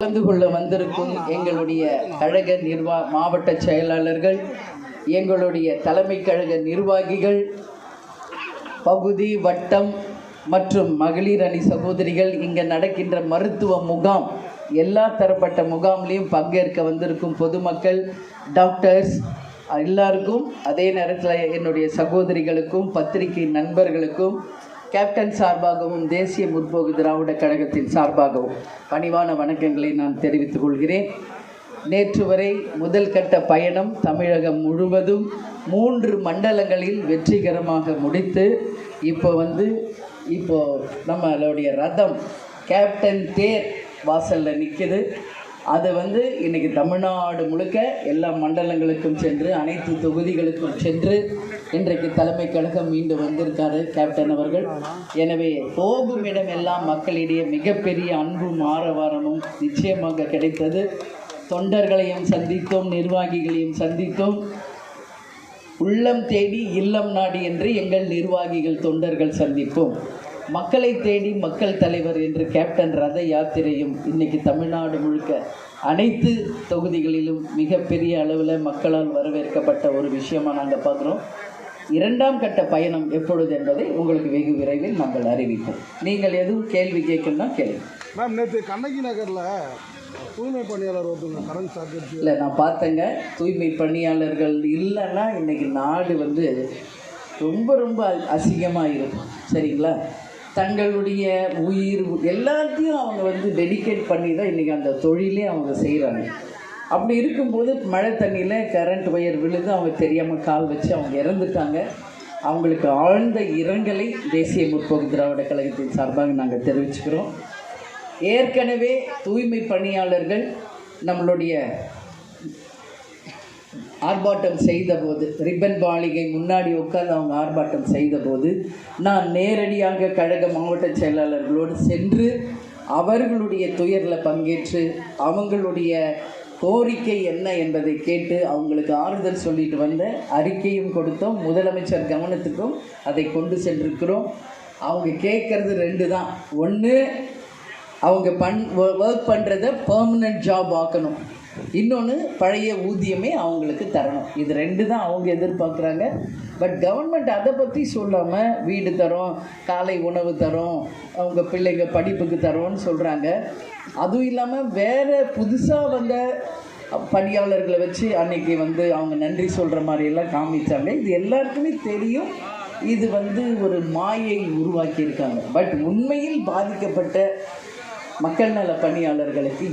கலந்து கொள்ள வந்திருக்கும் எங்களுடைய கழக மாவட்ட செயலாளர்கள், எங்களுடைய தலைமை கழக நிர்வாகிகள், பகுதி வட்டம் மற்றும் மகளிர் அணி சகோதரிகள், இங்கே நடக்கின்ற மருத்துவ முகாம், எல்லா தரப்பட்ட முகாம்லேயும் பங்கேற்க வந்திருக்கும் பொதுமக்கள், டாக்டர்ஸ் எல்லாருக்கும், அதே நேரத்தில் என்னுடைய சகோதரிகளுக்கும் பத்திரிகை நண்பர்களுக்கும் கேப்டன் சார்பாகவும் தேசிய முற்போக்கு திராவிட கழகத்தின் சார்பாகவும் பணிவான வணக்கங்களை நான் தெரிவித்துக் கொள்கிறேன். நேற்று வரை முதல் கட்ட பயணம் தமிழகம் முழுவதும் 3 மண்டலங்களில் வெற்றிகரமாக முடித்து இப்போ நம்மளுடைய ரதம் கேப்டன் தேர் வாசலில் நிற்குது. அது இன்றைக்கி தமிழ்நாடு முழுக்க எல்லா மண்டலங்களுக்கும் சென்று அனைத்து தொகுதிகளுக்கும் சென்று இன்றைக்கு தலைமை கழகம் மீண்டும் வந்திருக்காரு கேப்டன் அவர்கள். எனவே போகும் இடம் எல்லாம் மக்களிடையே மிகப்பெரிய அன்பும் ஆரவாரமும் நிச்சயமாக கிடைத்தது. தொண்டர்களையும் சந்தித்தோம், நிர்வாகிகளையும் சந்தித்தோம். உள்ளம் தேடி இல்லம் நாடி என்று எங்கள் நிர்வாகிகள் தொண்டர்கள் சந்திப்போம். மக்களை தேடி மக்கள் தலைவர் என்று கேப்டன் ரத யாத்திரையும் இன்னைக்கு தமிழ்நாடு முழுக்க அனைத்து தொகுதிகளிலும் மிகப்பெரிய அளவில் மக்களால் வரவேற்கப்பட்ட ஒரு விஷயமாக நாங்கள் பார்க்குறோம். 2ஆம் கட்ட பயணம் எப்பொழுது என்பதை உங்களுக்கு வெகு விரைவில் நாங்கள் அறிவிப்போம். நீங்கள் எதுவும் கேள்வி கேட்கணும்னா கேள்வி. மேம், நேற்று கண்ணகி நகரில் தூய்மை பணியாளர் ஒருத்தவங்க கரண்ட் ஷாக் இல்லை, நான் பார்த்தேங்க. தூய்மை பணியாளர்கள் இல்லைன்னா இன்றைக்கி நாடு ரொம்ப ரொம்ப அசிங்கமாக இருக்கும். சரிங்களா? தங்களுடைய உயிர் எல்லாத்தையும் அவங்க டெடிகேட் பண்ணி தான் இன்றைக்கி அந்த தொழிலே அவங்க செய்கிறாங்க. அப்படி இருக்கும்போது மழை தண்ணியில் கரண்ட் ஒயர் விழுந்து அவங்க தெரியாமல் கால் வச்சு அவங்க இறந்துட்டாங்க. அவங்களுக்கு ஆழ்ந்த இரங்கலை தேசிய முற்போக்கு திராவிட கழகத்தின் சார்பாக நாங்கள் தெரிவிச்சுக்கிறோம். ஏற்கனவே தூய்மை பணியாளர்கள் நம்மளுடைய ஆர்ப்பாட்டம் செய்தபோது, ரிப்பன் மாளிகை முன்னாடி உட்கார்ந்து அவங்க ஆர்ப்பாட்டம் செய்தபோது நான் நேரடியாக கழக மாவட்ட செயலாளர்களோடு சென்று அவர்களுடைய துயரில் பங்கேற்று அவங்களுடைய கோரிக்கை என்ன என்பதை கேட்டு அவங்களுக்கு ஆறுதல் சொல்லிட்டு வந்த அறிக்கையும் கொடுத்தோம். முதலமைச்சர் கவனத்துக்கும் அதை கொண்டு சென்றிருக்கிறோம். அவங்க கேட்குறது 2 தான். ஒன்று, அவங்க ஒர்க் பண்ணுறதை பெர்மனன்ட் ஜாப் ஆக்கணும். இன்னொன்று, பழைய ஊதியமே அவங்களுக்கு தரணும். இது 2 தான் அவங்க எதிர்பார்க்குறாங்க. பட் கவர்மெண்ட் அதை பற்றி சொல்லாமல் வீடு தரோம், காலை உணவு தரோம், அவங்க பிள்ளைங்க படிப்புக்கு தரோன்னு சொல்கிறாங்க. அதுவும் இல்லாமல் வேறு புதுசாக வந்த பணியாளர்களை வச்சு அன்றைக்கி அவங்க நன்றி சொல்கிற மாதிரியெல்லாம் காமிச்சாங்க. இது எல்லாருக்குமே தெரியும். இது ஒரு மாயை உருவாக்கியிருக்காங்க. பட் உண்மையில் பாதிக்கப்பட்ட மக்கள் நல பணியாளர்களுக்கு